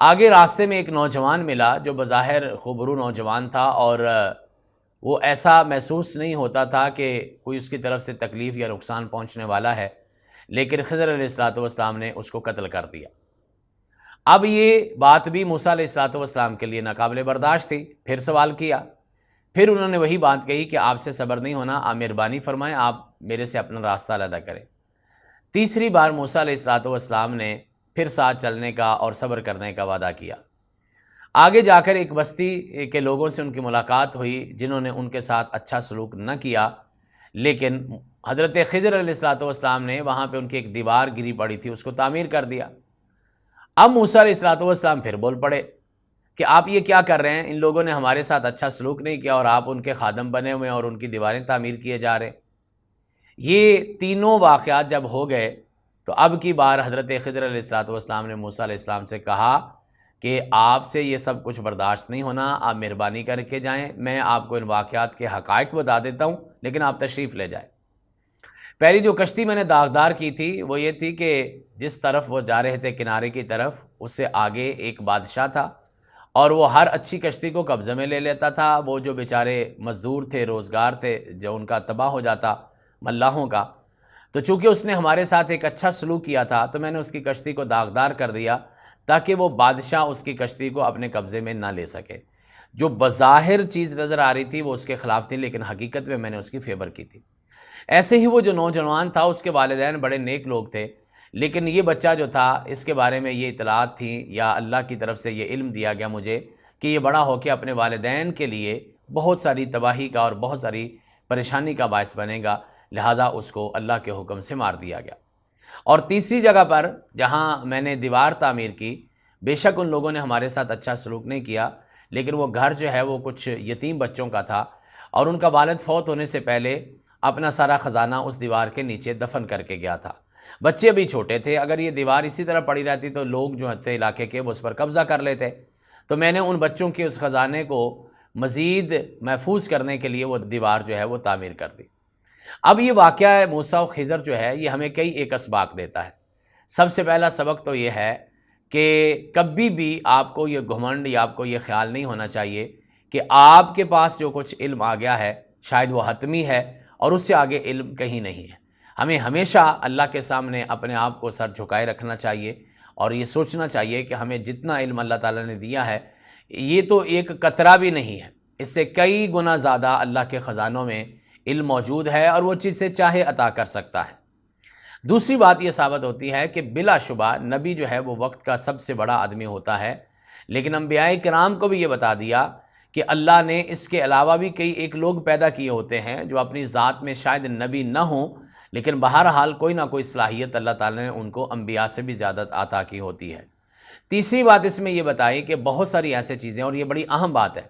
آگے راستے میں ایک نوجوان ملا جو بظاہر خوبرو نوجوان تھا، اور وہ ایسا محسوس نہیں ہوتا تھا کہ کوئی اس کی طرف سے تکلیف یا نقصان پہنچنے والا ہے، لیکن خضر علیہ الصلوۃ والسلام نے اس کو قتل کر دیا۔ اب یہ بات بھی موسیٰ علیہ الصلوۃ والسلام کے لیے ناقابل برداشت تھی، پھر سوال کیا، پھر انہوں نے وہی بات کہی کہ آپ سے صبر نہیں ہونا، آپ مہربانی فرمائیں، آپ میرے سے اپنا راستہ علیحدہ کریں۔ تیسری بار موسیٰ علیہ الصلوۃ والسلام نے پھر ساتھ چلنے کا اور صبر کرنے کا وعدہ کیا۔ آگے جا کر ایک بستی کے لوگوں سے ان کی ملاقات ہوئی جنہوں نے ان کے ساتھ اچھا سلوک نہ کیا، لیکن حضرت خضر علیہ الصلوۃ والسلام نے وہاں پہ ان کی ایک دیوار گری پڑی تھی، اس کو تعمیر کر دیا۔ اب موسیٰ علیہ الصلوۃ والسلام پھر بول پڑے کہ آپ یہ کیا کر رہے ہیں، ان لوگوں نے ہمارے ساتھ اچھا سلوک نہیں کیا اور آپ ان کے خادم بنے ہوئے ہیں اور ان کی دیواریں تعمیر کیے جا رہے ہیں۔ یہ تینوں واقعات جب ہو گئے تو اب کی بار حضرت خضر علیہ الصلوۃ والسلام نے موسیٰ علیہ السلام سے کہا کہ آپ سے یہ سب کچھ برداشت نہیں ہونا، آپ مہربانی کر کے جائیں، میں آپ کو ان واقعات کے حقائق بتا دیتا ہوں، لیکن آپ تشریف لے جائیں۔ پہلی جو کشتی میں نے داغدار کی تھی وہ یہ تھی کہ جس طرف وہ جا رہے تھے کنارے کی طرف، اس سے آگے ایک بادشاہ تھا اور وہ ہر اچھی کشتی کو قبضے میں لے لیتا تھا۔ وہ جو بیچارے مزدور تھے، روزگار تھے جو ان کا تباہ ہو جاتا ملاحوں کا، تو چونکہ اس نے ہمارے ساتھ ایک اچھا سلوک کیا تھا تو میں نے اس کی کشتی کو داغدار کر دیا تاکہ وہ بادشاہ اس کی کشتی کو اپنے قبضے میں نہ لے سکے۔ جو بظاہر چیز نظر آ رہی تھی وہ اس کے خلاف تھی، لیکن حقیقت میں نے اس کی فیور کی تھی۔ ایسے ہی وہ جو نوجوان تھا اس کے والدین بڑے نیک لوگ تھے، لیکن یہ بچہ جو تھا اس کے بارے میں یہ اطلاعات تھیں یا اللہ کی طرف سے یہ علم دیا گیا مجھے کہ یہ بڑا ہو کے اپنے والدین کے لیے بہت ساری تباہی کا اور بہت ساری پریشانی کا باعث بنے گا، لہٰذا اس کو اللہ کے حکم سے مار دیا گیا۔ اور تیسری جگہ پر جہاں میں نے دیوار تعمیر کی، بے شک ان لوگوں نے ہمارے ساتھ اچھا سلوک نہیں کیا، لیکن وہ گھر جو ہے وہ کچھ یتیم بچوں کا تھا اور ان کا والد فوت ہونے سے پہلے اپنا سارا خزانہ اس دیوار کے نیچے دفن کر کے گیا تھا۔ بچے بھی چھوٹے تھے، اگر یہ دیوار اسی طرح پڑی رہتی تو لوگ جو تھے علاقے کے وہ اس پر قبضہ کر لیتے، تو میں نے ان بچوں کے اس خزانے کو مزید محفوظ کرنے کے لیے وہ دیوار جو ہے وہ تعمیر کر دی۔ اب یہ واقعہ موسیٰ و خضر جو ہے یہ ہمیں کئی ایک اسباق دیتا ہے۔ سب سے پہلا سبق تو یہ ہے کہ کبھی بھی آپ کو یہ گھمنڈ یا آپ کو یہ خیال نہیں ہونا چاہیے کہ آپ کے پاس جو کچھ علم آ گیا ہے شاید وہ حتمی ہے اور اس سے آگے علم کہیں نہیں ہے۔ ہمیں ہمیشہ اللہ کے سامنے اپنے آپ کو سر جھکائے رکھنا چاہیے اور یہ سوچنا چاہیے کہ ہمیں جتنا علم اللہ تعالیٰ نے دیا ہے یہ تو ایک قطرہ بھی نہیں ہے، اس سے کئی گنا زیادہ اللہ کے خزانوں میں علم موجود ہے اور وہ چیز سے چاہے عطا کر سکتا ہے۔ دوسری بات یہ ثابت ہوتی ہے کہ بلا شبہ نبی جو ہے وہ وقت کا سب سے بڑا آدمی ہوتا ہے، لیکن انبیاء کرام کو بھی یہ بتا دیا کہ اللہ نے اس کے علاوہ بھی کئی ایک لوگ پیدا کیے ہوتے ہیں جو اپنی ذات میں شاید نبی نہ ہوں، لیکن بہرحال کوئی نہ کوئی صلاحیت اللہ تعالیٰ نے ان کو انبیاء سے بھی زیادہ عطا کی ہوتی ہے۔ تیسری بات اس میں یہ بتائی کہ بہت ساری ایسے چیزیں، اور یہ بڑی اہم بات ہے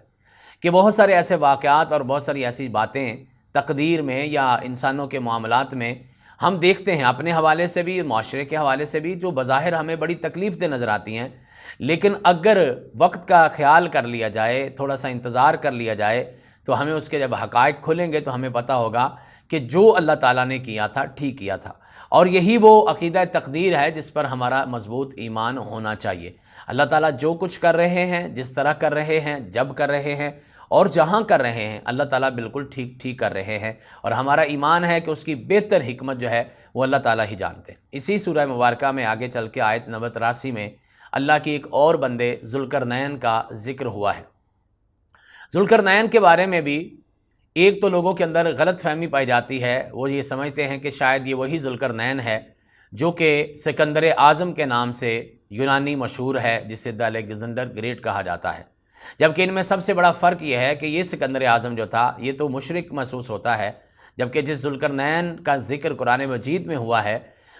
کہ بہت سارے ایسے واقعات اور بہت ساری ایسی باتیں تقدیر میں یا انسانوں کے معاملات میں ہم دیکھتے ہیں اپنے حوالے سے بھی، معاشرے کے حوالے سے بھی، جو بظاہر ہمیں بڑی تکلیف دہ نظر آتی ہیں، لیکن اگر وقت کا خیال کر لیا جائے، تھوڑا سا انتظار کر لیا جائے تو ہمیں اس کے جب حقائق کھلیں گے تو ہمیں پتہ ہوگا کہ جو اللہ تعالیٰ نے کیا تھا ٹھیک کیا تھا۔ اور یہی وہ عقیدہ تقدیر ہے جس پر ہمارا مضبوط ایمان ہونا چاہیے۔ اللہ تعالیٰ جو کچھ کر رہے ہیں، جس طرح کر رہے ہیں، جب کر رہے ہیں اور جہاں کر رہے ہیں، اللہ تعالیٰ بالکل ٹھیک کر رہے ہیں، اور ہمارا ایمان ہے کہ اس کی بہتر حکمت جو ہے وہ اللہ تعالیٰ ہی جانتے ہیں۔ اسی سورہ مبارکہ میں آگے چل کے آیت نمبر 83 میں اللہ کی ایک اور بندے ذوالقرنین کا ذکر ہوا ہے۔ ذوالقرنین کے بارے میں بھی ایک تو لوگوں کے اندر غلط فہمی پائی جاتی ہے، وہ یہ سمجھتے ہیں کہ شاید یہ وہی ذوالقرنین ہے جو کہ سکندر اعظم کے نام سے یونانی مشہور ہے، جسے دی الیگزینڈر گریٹ کہا جاتا ہے، جبکہ ان میں سب سے بڑا فرق یہ ہے کہ یہ سکندر اعظم جو تھا یہ تو مشرک محسوس ہوتا ہے، جبکہ جس ذوالقرنین کا ذکر قرآن مجید میں ہوا ہے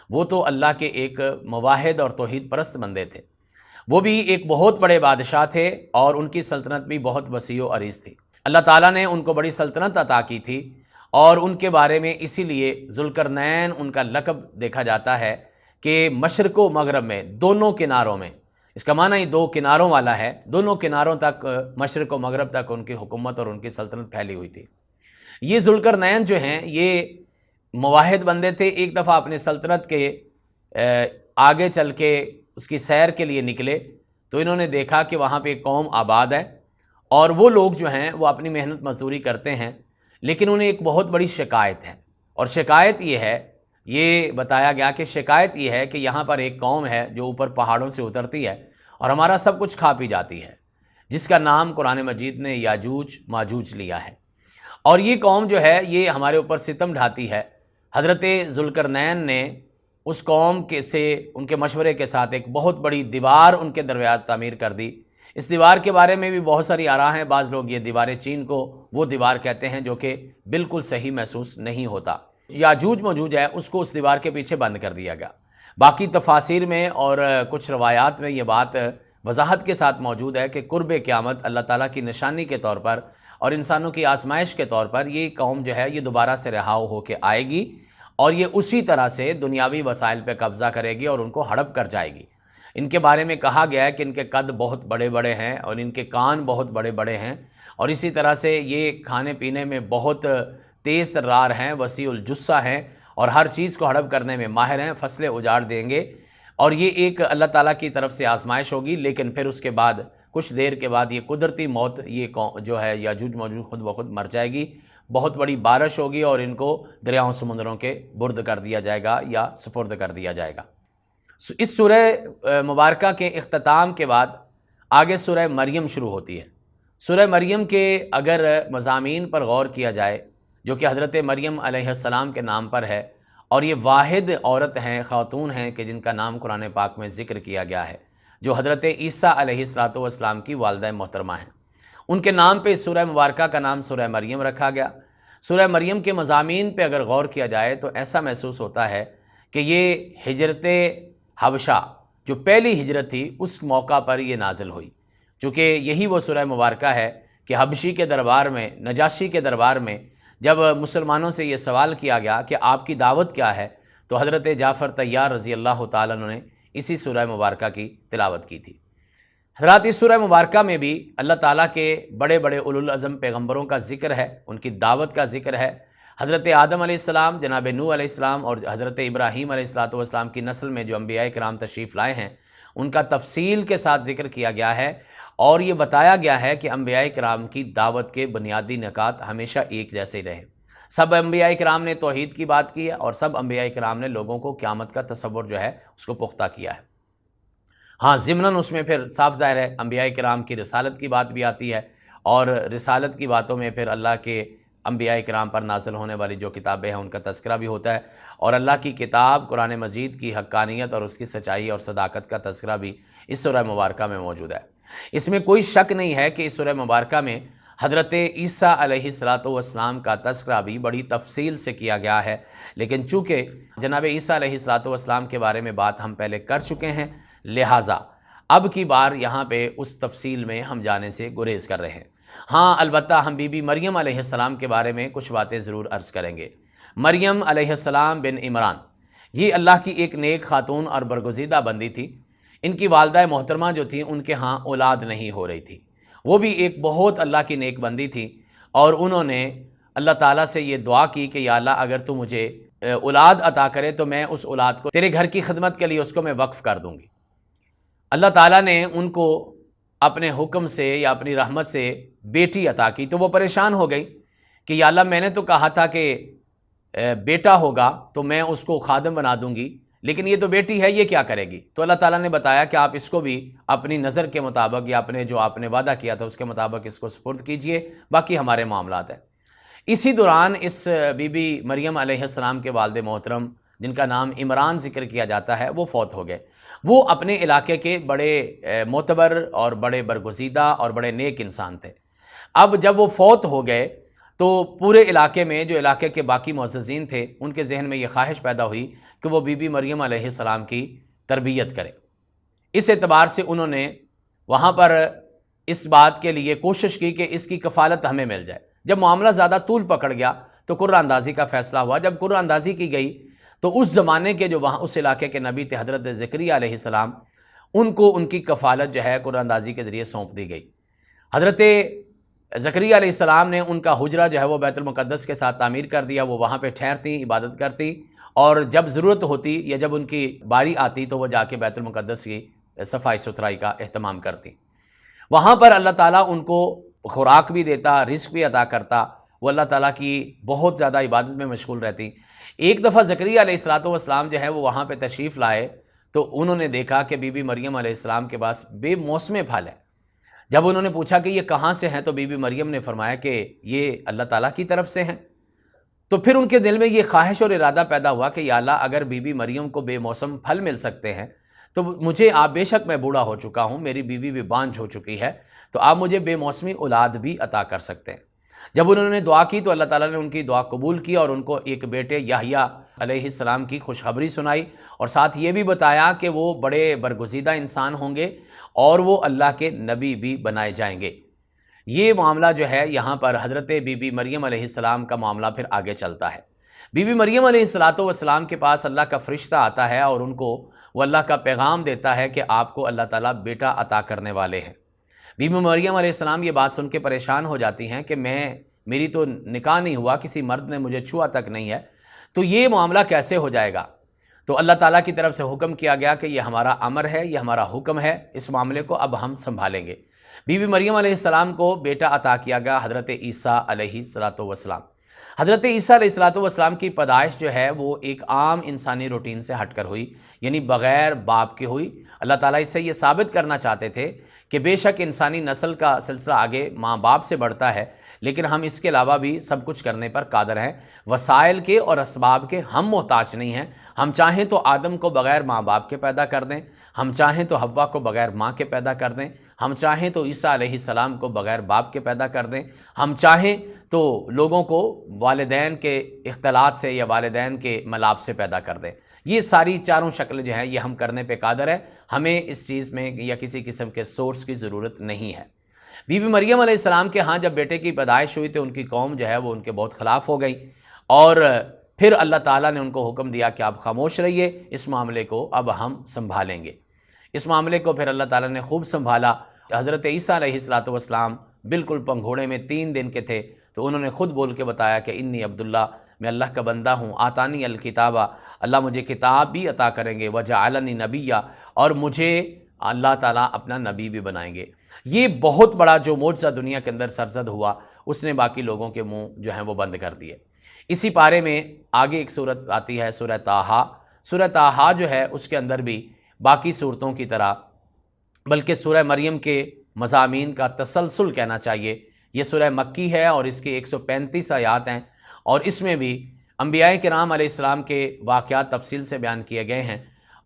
وہ تو اللہ کے ایک موحد اور توحید پرست بندے تھے۔ وہ بھی ایک بہت بڑے بادشاہ تھے اور ان کی سلطنت بھی بہت وسیع و عریض تھی۔ اللہ تعالیٰ نے ان کو بڑی سلطنت عطا کی تھی اور ان کے بارے میں اسی لیے ذوالقرنین ان کا لقب دیکھا جاتا ہے کہ مشرق و مغرب میں دونوں کناروں میں، اس کا معنی ہی دو کناروں والا ہے، دونوں کناروں تک مشرق و مغرب تک ان کی حکومت اور ان کی سلطنت پھیلی ہوئی تھی۔ یہ ذوالقرنین جو ہیں یہ موحد بندے تھے، ایک دفعہ اپنے سلطنت کے آگے چل کے اس کی سیر کے لیے نکلے تو انہوں نے دیکھا کہ وہاں پہ ایک قوم آباد ہے اور وہ لوگ جو ہیں وہ اپنی محنت مزدوری کرتے ہیں، لیکن انہیں ایک بہت بڑی شکایت ہے، اور شکایت یہ ہے، یہ بتایا گیا کہ شکایت یہ ہے کہ یہاں پر ایک قوم ہے جو اوپر پہاڑوں سے اترتی ہے اور ہمارا سب کچھ کھا پی جاتی ہے، جس کا نام قرآن مجید نے یاجوج ماجوج لیا ہے، اور یہ قوم جو ہے یہ ہمارے اوپر ستم ڈھاتی ہے۔ حضرت ذوالقرنین نے اس قوم کے سے ان کے مشورے کے ساتھ ایک بہت بڑی دیوار ان کے درمیان تعمیر کر دی۔ اس دیوار کے بارے میں بھی بہت ساری آراء ہیں، بعض لوگ یہ دیوار چین کو وہ دیوار کہتے ہیں جو کہ بالکل صحیح محسوس نہیں ہوتا۔ یاجوج ماجوج ہے اس کو اس دیوار کے پیچھے بند کر دیا گیا۔ باقی تفاسیر میں اور کچھ روایات میں یہ بات وضاحت کے ساتھ موجود ہے کہ قرب قیامت اللہ تعالیٰ کی نشانی کے طور پر اور انسانوں کی آزمائش کے طور پر یہ قوم جو ہے یہ دوبارہ سے رہا ہو کے آئے گی، اور یہ اسی طرح سے دنیاوی وسائل پہ قبضہ کرے گی اور ان کو ہڑپ کر جائے گی۔ ان کے بارے میں کہا گیا ہے کہ ان کے قد بہت بڑے بڑے ہیں اور ان کے کان بہت بڑے بڑے ہیں، اور اسی طرح سے یہ کھانے پینے میں بہت تیز ترار ہیں، وسیع الجثہ ہیں، اور ہر چیز کو ہڑپ کرنے میں ماہر ہیں، فصلیں اجاڑ دیں گے، اور یہ ایک اللہ تعالیٰ کی طرف سے آزمائش ہوگی۔ لیکن پھر اس کے بعد کچھ دیر کے بعد یہ قدرتی موت یہ جو ہے یاجوج ماجوج خود بخود مر جائے گی، بہت بڑی بارش ہوگی اور ان کو دریاؤں سمندروں کے برد کر دیا جائے گا یا سپرد کر دیا جائے گا۔ اس سورہ مبارکہ کے اختتام کے بعد آگے سورہ مریم شروع ہوتی ہے۔ سورہ مریم کے اگر مضامین پر غور کیا جائے، جو کہ حضرت مریم علیہ السلام کے نام پر ہے، اور یہ واحد عورت ہیں، خاتون ہیں کہ جن کا نام قرآن پاک میں ذکر کیا گیا ہے، جو حضرت عیسیٰ علیہ السلام کی والدہ محترمہ ہیں، ان کے نام پہ سورہ مبارکہ کا نام سورہ مریم رکھا گیا۔ سورہ مریم کے مضامین پہ اگر غور کیا جائے تو ایسا محسوس ہوتا ہے کہ یہ ہجرت حبشہ جو پہلی ہجرت تھی اس موقع پر یہ نازل ہوئی، چونکہ یہی وہ سورہ مبارکہ ہے کہ حبشی کے دربار میں، نجاشی کے دربار میں جب مسلمانوں سے یہ سوال کیا گیا کہ آپ کی دعوت کیا ہے، تو حضرت جعفر طیار رضی اللہ تعالیٰ عنہ نے اسی سورہ مبارکہ کی تلاوت کی تھی۔ حضرات اس سورہ مبارکہ میں بھی اللہ تعالیٰ کے بڑے بڑے اولو العزم پیغمبروں کا ذکر ہے، ان کی دعوت کا ذکر ہے۔ حضرت آدم علیہ السلام، جناب نوح علیہ السلام اور حضرت ابراہیم علیہ السلام کی نسل میں جو انبیاء کرام تشریف لائے ہیں ان کا تفصیل کے ساتھ ذکر کیا گیا ہے، اور یہ بتایا گیا ہے کہ انبیاء کرام کی دعوت کے بنیادی نکات ہمیشہ ایک جیسے رہے۔ سب انبیاء کرام نے توحید کی بات کی ہے، اور سب انبیاء کرام نے لوگوں کو قیامت کا تصور جو ہے اس کو پختہ کیا ہے۔ ہاں ضمناً اس میں پھر صاف ظاہر ہے انبیاء کرام کی رسالت کی بات بھی آتی ہے، اور رسالت کی باتوں میں پھر اللہ کے انبیاء کرام پر نازل ہونے والی جو کتابیں ہیں ان کا تذکرہ بھی ہوتا ہے، اور اللہ کی کتاب قرآن مجید کی حقانیت اور اس کی سچائی اور صداقت کا تذکرہ بھی اس سورہ مبارکہ میں موجود ہے۔ اس میں کوئی شک نہیں ہے کہ اس سورہ مبارکہ میں حضرت عیسیٰ علیہ السلام کا تذکرہ بھی بڑی تفصیل سے کیا گیا ہے، لیکن چونکہ جناب عیسیٰ علیہ السلام کے بارے میں بات ہم پہلے کر چکے ہیں، لہٰذا اب کی بار یہاں پہ اس تفصیل میں ہم جانے سے گریز کر رہے ہیں۔ ہاں البتہ ہم بی بی مریم علیہ السلام کے بارے میں کچھ باتیں ضرور عرض کریں گے۔ مریم علیہ السلام بن عمران یہ اللہ کی ایک نیک خاتون اور برگزیدہ بندی تھی۔ ان کی والدہ محترمہ جو تھی ان کے ہاں اولاد نہیں ہو رہی تھی، وہ بھی ایک بہت اللہ کی نیک بندی تھی، اور انہوں نے اللہ تعالیٰ سے یہ دعا کی کہ یا اللہ اگر تو مجھے اولاد عطا کرے تو میں اس اولاد کو تیرے گھر کی خدمت کے لیے اس کو میں وقف کر دوں گی۔ اللہ تعالیٰ نے ان کو اپنے حکم سے یا اپنی رحمت سے بیٹی عطا کی، تو وہ پریشان ہو گئی کہ یا اللہ میں نے تو کہا تھا کہ بیٹا ہوگا تو میں اس کو خادم بنا دوں گی، لیکن یہ تو بیٹی ہے، یہ کیا کرے گی؟ تو اللہ تعالیٰ نے بتایا کہ آپ اس کو بھی اپنی نظر کے مطابق یا اپنے جو آپ نے وعدہ کیا تھا اس کے مطابق اس کو سپرد کیجئے، باقی ہمارے معاملات ہیں۔ اسی دوران اس بی بی مریم علیہ السلام کے والد محترم جن کا نام عمران ذکر کیا جاتا ہے وہ فوت ہو گئے۔ وہ اپنے علاقے کے بڑے معتبر اور بڑے برگزیدہ اور بڑے نیک انسان تھے۔ اب جب وہ فوت ہو گئے تو پورے علاقے میں جو علاقے کے باقی معززین تھے ان کے ذہن میں یہ خواہش پیدا ہوئی کہ وہ بی بی مریم علیہ السلام کی تربیت کریں۔ اس اعتبار سے انہوں نے وہاں پر اس بات کے لیے کوشش کی کہ اس کی کفالت ہمیں مل جائے۔ جب معاملہ زیادہ طول پکڑ گیا تو قرعہ اندازی کا فیصلہ ہوا۔ جب قرعہ اندازی کی گئی تو اس زمانے کے جو وہاں اس علاقے کے نبی تھے حضرت زکریا علیہ السلام، ان کو ان کی کفالت جو ہے قرعہ اندازی کے ذریعے سونپ دی گئی۔ حضرت زکریا علیہ السلام نے ان کا حجرہ جو ہے وہ بیت المقدس کے ساتھ تعمیر کر دیا، وہ وہاں پہ ٹھہرتی عبادت کرتی، اور جب ضرورت ہوتی یا جب ان کی باری آتی تو وہ جا کے بیت المقدس کی صفائی ستھرائی کا اہتمام کرتی۔ وہاں پر اللہ تعالیٰ ان کو خوراک بھی دیتا، رزق بھی عطا کرتا، وہ اللہ تعالیٰ کی بہت زیادہ عبادت میں مشغول رہتی۔ ایک دفعہ زکریا علیہ السلام جو ہے وہ وہاں پہ تشریف لائے تو انہوں نے دیکھا کہ بی بی مریم علیہ السلام کے پاس بے موسم پھل ہے۔ جب انہوں نے پوچھا کہ یہ کہاں سے ہیں تو بی بی مریم نے فرمایا کہ یہ اللہ تعالیٰ کی طرف سے ہیں۔ تو پھر ان کے دل میں یہ خواہش اور ارادہ پیدا ہوا کہ یا اللہ اگر بی بی مریم کو بے موسم پھل مل سکتے ہیں تو مجھے آپ، بے شک میں بوڑھا ہو چکا ہوں، میری بیوی بھی بانجھ ہو چکی ہے، تو آپ مجھے بے موسمی اولاد بھی عطا کر سکتے ہیں۔ جب انہوں نے دعا کی تو اللہ تعالیٰ نے ان کی دعا قبول کی اور ان کو ایک بیٹے یحییٰ علیہ السلام کی خوشخبری سنائی، اور ساتھ یہ بھی بتایا کہ وہ بڑے برگزیدہ انسان ہوں گے اور وہ اللہ کے نبی بھی بنائے جائیں گے۔ یہ معاملہ جو ہے یہاں پر حضرت بی بی مریم علیہ السلام کا معاملہ پھر آگے چلتا ہے۔ بی بی مریم علیہ السلام کے پاس اللہ کا فرشتہ آتا ہے اور ان کو وہ اللہ کا پیغام دیتا ہے کہ آپ کو اللہ تعالیٰ بیٹا عطا کرنے والے ہیں۔ بی بی مریم علیہ السلام یہ بات سن کے پریشان ہو جاتی ہیں کہ میری تو نکاح نہیں ہوا، کسی مرد نے مجھے چھوا تک نہیں ہے، تو یہ معاملہ کیسے ہو جائے گا؟ تو اللہ تعالیٰ کی طرف سے حکم کیا گیا کہ یہ ہمارا امر ہے، یہ ہمارا حکم ہے، اس معاملے کو اب ہم سنبھالیں گے۔ بی بی مریم علیہ السلام کو بیٹا عطا کیا گیا حضرت عیسیٰ علیہ السلام۔ حضرت عیسیٰ علیہ السلام کی پیدائش جو ہے وہ ایک عام انسانی روٹین سے ہٹ کر ہوئی، یعنی بغیر باپ کے ہوئی۔ اللہ تعالیٰ اس سے یہ ثابت کرنا چاہتے تھے کہ بے شک انسانی نسل کا سلسلہ آگے ماں باپ سے بڑھتا ہے، لیکن ہم اس کے علاوہ بھی سب کچھ کرنے پر قادر ہیں، وسائل کے اور اسباب کے ہم محتاج نہیں ہیں۔ ہم چاہیں تو آدم کو بغیر ماں باپ کے پیدا کر دیں، ہم چاہیں تو حوا کو بغیر ماں کے پیدا کر دیں، ہم چاہیں تو عیسیٰ علیہ السلام کو بغیر باپ کے پیدا کر دیں، ہم چاہیں تو لوگوں کو والدین کے اختلاط سے یا والدین کے ملاب سے پیدا کر دیں۔ یہ ساری چاروں شکلیں جو ہیں یہ ہم کرنے پہ قادر ہیں، ہمیں اس چیز میں یا کسی قسم کے سورس کی ضرورت نہیں ہے۔ بی بی مریم علیہ السلام کے ہاں جب بیٹے کی پیدائش ہوئی تو ان کی قوم جو ہے وہ ان کے بہت خلاف ہو گئی، اور پھر اللہ تعالیٰ نے ان کو حکم دیا کہ آپ خاموش رہیے، اس معاملے کو اب ہم سنبھالیں گے۔ اس معاملے کو پھر اللہ تعالیٰ نے خوب سنبھالا۔ حضرت عیسیٰ علیہ السلام بالکل پنگھوڑے میں 3 دن کے تھے تو انہوں نے خود بول کے بتایا کہ انی عبداللہ، میں اللہ کا بندہ ہوں، آتانی الکتابہ، اللہ مجھے کتاب بھی عطا کریں گے، وجعلنی نبیہ، اور مجھے اللہ تعالیٰ اپنا نبی بھی بنائیں گے۔ یہ بہت بڑا جو معجزہ دنیا کے اندر سرزد ہوا، اس نے باقی لوگوں کے منہ جو ہیں وہ بند کر دیے۔ اسی پارے میں آگے ایک صورت آتی ہے سورہ طٰہٰ۔ سورہ طٰہٰ جو ہے اس کے اندر بھی باقی صورتوں کی طرح بلکہ سورہ مریم کے مضامین کا تسلسل کہنا چاہیے۔ یہ سورہ مکی ہے اور اس کی 135 آیات ہیں، اور اس میں بھی انبیاء کرام علیہ السلام کے واقعات تفصیل سے بیان کیے گئے ہیں،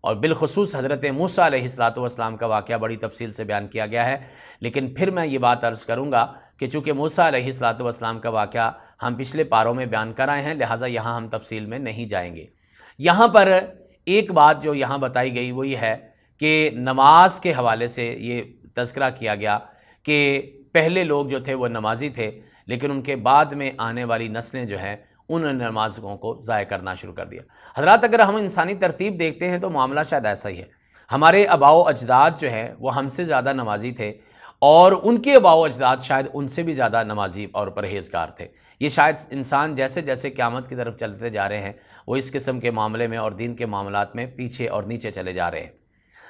اور بالخصوص حضرت موسیٰ علیہ السلام کا واقعہ بڑی تفصیل سے بیان کیا گیا ہے۔ لیکن پھر میں یہ بات عرض کروں گا کہ چونکہ موسیٰ علیہ السلام کا واقعہ ہم پچھلے پاروں میں بیان کر آئے ہیں، لہٰذا یہاں ہم تفصیل میں نہیں جائیں گے۔ یہاں پر ایک بات جو یہاں بتائی گئی وہ یہ ہے کہ نماز کے حوالے سے یہ تذکرہ کیا گیا کہ پہلے لوگ جو تھے وہ نمازی تھے، لیکن ان کے بعد میں آنے والی نسلیں جو ہیں ان نمازوں کو ضائع کرنا شروع کر دیا۔ حضرات اگر ہم انسانی ترتیب دیکھتے ہیں تو معاملہ شاید ایسا ہی ہے۔ ہمارے آباء و اجداد جو ہیں وہ ہم سے زیادہ نمازی تھے، اور ان کے آباء و اجداد شاید ان سے بھی زیادہ نمازی اور پرہیزگار تھے۔ یہ شاید انسان جیسے جیسے قیامت کی طرف چلتے جا رہے ہیں وہ اس قسم کے معاملے میں اور دین کے معاملات میں پیچھے اور نیچے چلے جا رہے ہیں۔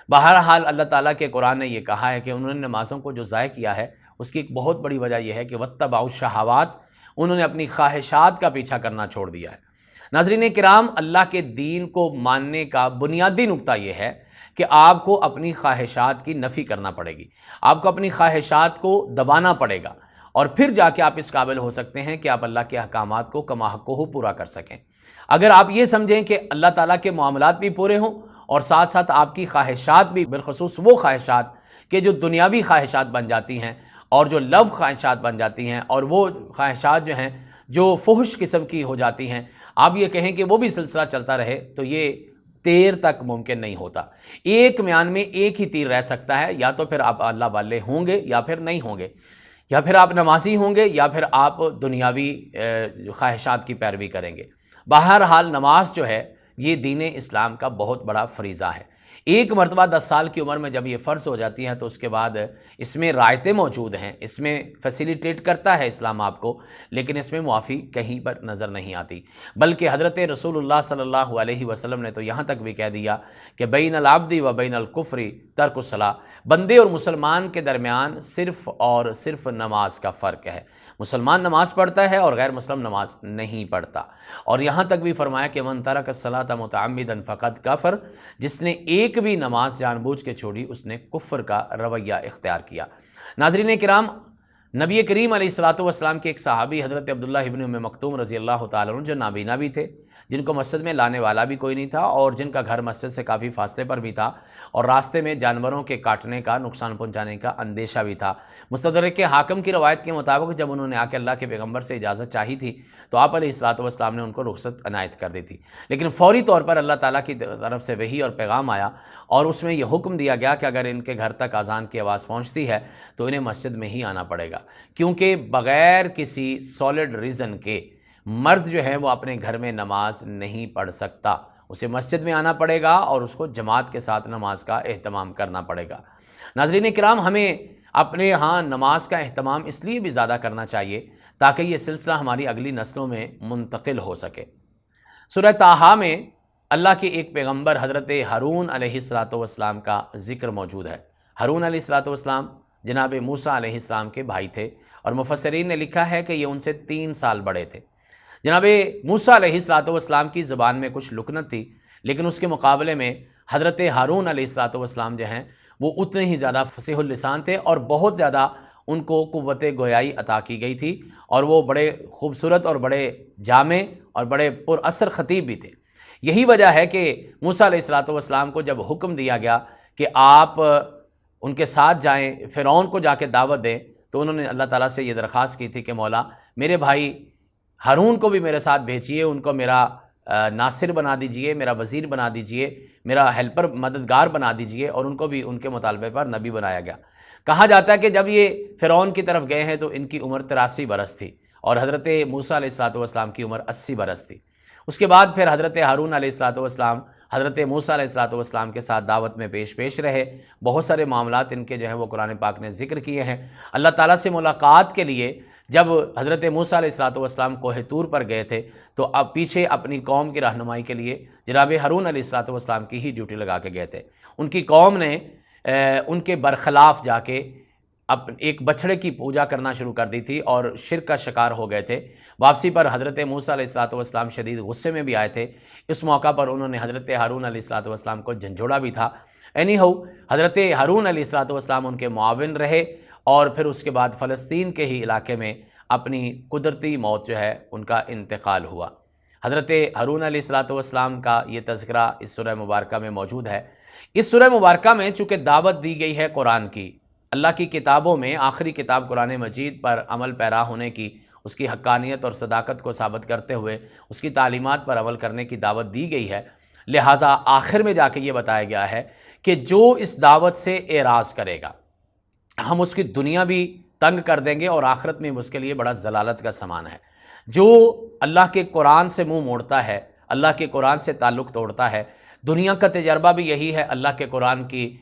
بہرحال اللہ تعالیٰ کے قرآن نے یہ کہا ہے کہ انہوں نے نمازوں کو جو ضائع کیا ہے اس کی ایک بہت بڑی وجہ یہ ہے کہ واتبعوا الشہوات، انہوں نے اپنی خواہشات کا پیچھا کرنا چھوڑ دیا ہے۔ ناظرین کرام، اللہ کے دین کو ماننے کا بنیادی نقطہ یہ ہے کہ آپ کو اپنی خواہشات کی نفی کرنا پڑے گی، آپ کو اپنی خواہشات کو دبانا پڑے گا، اور پھر جا کے آپ اس قابل ہو سکتے ہیں کہ آپ اللہ کے احکامات کو کما حقہ پورا کر سکیں۔ اگر آپ یہ سمجھیں کہ اللہ تعالیٰ کے معاملات بھی پورے ہوں اور ساتھ ساتھ آپ کی خواہشات بھی، بالخصوص وہ خواہشات کہ جو دنیاوی خواہشات بن جاتی ہیں اور جو لو خواہشات بن جاتی ہیں، اور وہ خواہشات جو ہیں جو فحش قسم کی ہو جاتی ہیں، آپ یہ کہیں کہ وہ بھی سلسلہ چلتا رہے تو یہ دیر تک ممکن نہیں ہوتا۔ ایک میان میں ایک ہی تیر رہ سکتا ہے، یا تو پھر آپ اللہ والے ہوں گے یا پھر نہیں ہوں گے، یا پھر آپ نمازی ہوں گے یا پھر آپ دنیاوی خواہشات کی پیروی کریں گے۔ بہرحال نماز جو ہے یہ دین اسلام کا بہت بڑا فریضہ ہے۔ ایک مرتبہ 10 سال کی عمر میں جب یہ فرض ہو جاتی ہے تو اس کے بعد اس میں رعایتیں موجود ہیں، اس میں فیسیلیٹیٹ کرتا ہے اسلام آپ کو، لیکن اس میں معافی کہیں پر نظر نہیں آتی، بلکہ حضرت رسول اللہ صلی اللہ علیہ وسلم نے تو یہاں تک بھی کہہ دیا کہ بین العبد و بین الکفر ترک الصلاۃ، بندے اور مسلمان کے درمیان صرف اور صرف نماز کا فرق ہے، مسلمان نماز پڑھتا ہے اور غیر مسلم نماز نہیں پڑھتا، اور یہاں تک بھی فرمایا کہ من ترک الصلاۃ متعمدا فقد کفر، جس نے ایک بھی نماز جان بوجھ کے چھوڑی اس نے کفر کا رویہ اختیار کیا۔ ناظرین کرام، نبی کریم علیہ الصلوۃ والسلام کے ایک صحابی حضرت عبداللہ ابن ام مکتوم رضی اللہ تعالیٰ عنہ جو نابینا بھی تھے، جن کو مسجد میں لانے والا بھی کوئی نہیں تھا اور جن کا گھر مسجد سے کافی فاصلے پر بھی تھا اور راستے میں جانوروں کے کاٹنے کا، نقصان پہنچانے کا اندیشہ بھی تھا۔ مستدرک حاکم کی روایت کے مطابق جب انہوں نے آ کے اللہ کے پیغمبر سے اجازت چاہی تھی تو آپ علیہ الصلوۃ والسلام نے ان کو رخصت عنایت کر دی تھی، لیکن فوری طور پر اللہ تعالیٰ کی طرف سے وحی اور پیغام آیا اور اس میں یہ حکم دیا گیا کہ اگر ان کے گھر تک اذان کی آواز پہنچتی ہے تو انہیں مسجد میں ہی آنا پڑے گا، کیونکہ بغیر کسی سالڈ ریزن کے مرد جو ہے وہ اپنے گھر میں نماز نہیں پڑھ سکتا، اسے مسجد میں آنا پڑے گا اور اس کو جماعت کے ساتھ نماز کا اہتمام کرنا پڑے گا۔ ناظرین کرام، ہمیں اپنے ہاں نماز کا اہتمام اس لیے بھی زیادہ کرنا چاہیے تاکہ یہ سلسلہ ہماری اگلی نسلوں میں منتقل ہو سکے۔ سورہ طٰہٰ میں اللہ کے ایک پیغمبر حضرت ہارون علیہ الصلوۃ والسلام کا ذکر موجود ہے۔ ہارون علیہ الصلوۃ والسلام جناب موسیٰ علیہ السلام کے بھائی تھے اور مفسرین نے لکھا ہے کہ یہ ان سے 3 سال بڑے تھے۔ جناب موسیٰ علیہ الصلوۃ والسلام کی زبان میں کچھ لکنت تھی، لیکن اس کے مقابلے میں حضرت ہارون علیہ الصلوۃ والسلام جو ہیں وہ اتنے ہی زیادہ فصیح اللسان تھے اور بہت زیادہ ان کو قوت گویائی عطا کی گئی تھی، اور وہ بڑے خوبصورت اور بڑے جامع اور بڑے پر اثر خطیب بھی تھے۔ یہی وجہ ہے کہ موسیٰ علیہ الصلوۃ والسلام کو جب حکم دیا گیا کہ آپ ان کے ساتھ جائیں، فرعون کو جا کے دعوت دیں، تو انہوں نے اللہ تعالیٰ سے یہ درخواست کی تھی کہ مولا میرے بھائی ہارون کو بھی میرے ساتھ بھیجیے، ان کو میرا ناصر بنا دیجئے، میرا وزیر بنا دیجئے، میرا ہیلپر مددگار بنا دیجئے، اور ان کو بھی ان کے مطالبے پر نبی بنایا گیا۔ کہا جاتا ہے کہ جب یہ فرعون کی طرف گئے ہیں تو ان کی عمر 83 برس تھی اور حضرت موسیٰ علیہ الصلوۃ والسلام کی عمر 80 برس تھی۔ اس کے بعد پھر حضرت ہارون علیہ الصلوۃ والسلام حضرت موسیٰ علیہ الصلوۃ والسلام کے ساتھ دعوت میں پیش رہے، بہت سارے معاملات ان کے جو ہیں وہ قرآن پاک نے ذکر کیے ہیں۔ اللہ تعالیٰ سے ملاقات کے لیے جب حضرت موسیٰ علیہ الصلوۃ والسلام کوہ طور پر گئے تھے تو اب پیچھے اپنی قوم کی رہنمائی کے لیے جناب ہارون علیہ الصلوۃ والسلام کی ہی ڈیوٹی لگا کے گئے تھے۔ ان کی قوم نے ان کے برخلاف جا کے ایک بچھڑے کی پوجا کرنا شروع کر دی تھی اور شرک کا شکار ہو گئے تھے۔ واپسی پر حضرت موسیٰ علیہ الصلوۃ والسلام شدید غصے میں بھی آئے تھے، اس موقع پر انہوں نے حضرت ہارون علیہ الصلوۃ والسلام کو جھنجھوڑا بھی تھا۔ حضرت ہارون علیہ الصلوۃ والسلام ان کے معاون رہے اور پھر اس کے بعد فلسطین کے ہی علاقے میں اپنی قدرتی موت جو ہے ان کا انتقال ہوا۔ حضرت ہارون علیہ الصلوۃ والسلام کا یہ تذکرہ اس سورہ مبارکہ میں موجود ہے۔ اس سورہ مبارکہ میں چونکہ دعوت دی گئی ہے قرآن کی، اللہ کی کتابوں میں آخری کتاب قرآن مجید پر عمل پیرا ہونے کی، اس کی حقانیت اور صداقت کو ثابت کرتے ہوئے اس کی تعلیمات پر عمل کرنے کی دعوت دی گئی ہے، لہٰذا آخر میں جا کے یہ بتایا گیا ہے کہ جو اس دعوت سے اعراض کرے گا ہم اس کی دنیا بھی تنگ کر دیں گے اور آخرت میں اس کے لیے بڑا ضلالت کا سامان ہے۔ جو اللہ کے قرآن سے منہ موڑتا ہے، اللہ کے قرآن سے تعلق توڑتا ہے، دنیا کا تجربہ بھی یہی ہے، اللہ کے قرآن کی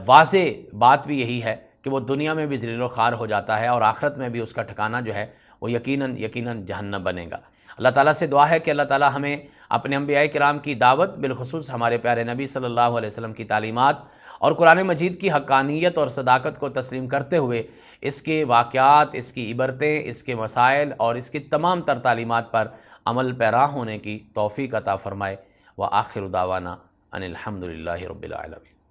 واضح بات بھی یہی ہے کہ وہ دنیا میں بھی ذلیل و خوار ہو جاتا ہے اور آخرت میں بھی اس کا ٹھکانہ جو ہے وہ یقیناً جہنم بنے گا۔ اللہ تعالیٰ سے دعا ہے کہ اللہ تعالیٰ ہمیں اپنے انبیاء کرام کی دعوت، بالخصوص ہمارے پیارے نبی صلی اللہ علیہ وسلم کی تعلیمات اور قرآن مجید کی حقانیت اور صداقت کو تسلیم کرتے ہوئے اس کے واقعات، اس کی عبرتیں، اس کے مسائل اور اس کی تمام تر تعلیمات پر عمل پیرا ہونے کی توفیق عطا فرمائے۔ وآخر دعوانا ان الحمد للہ رب العالمین۔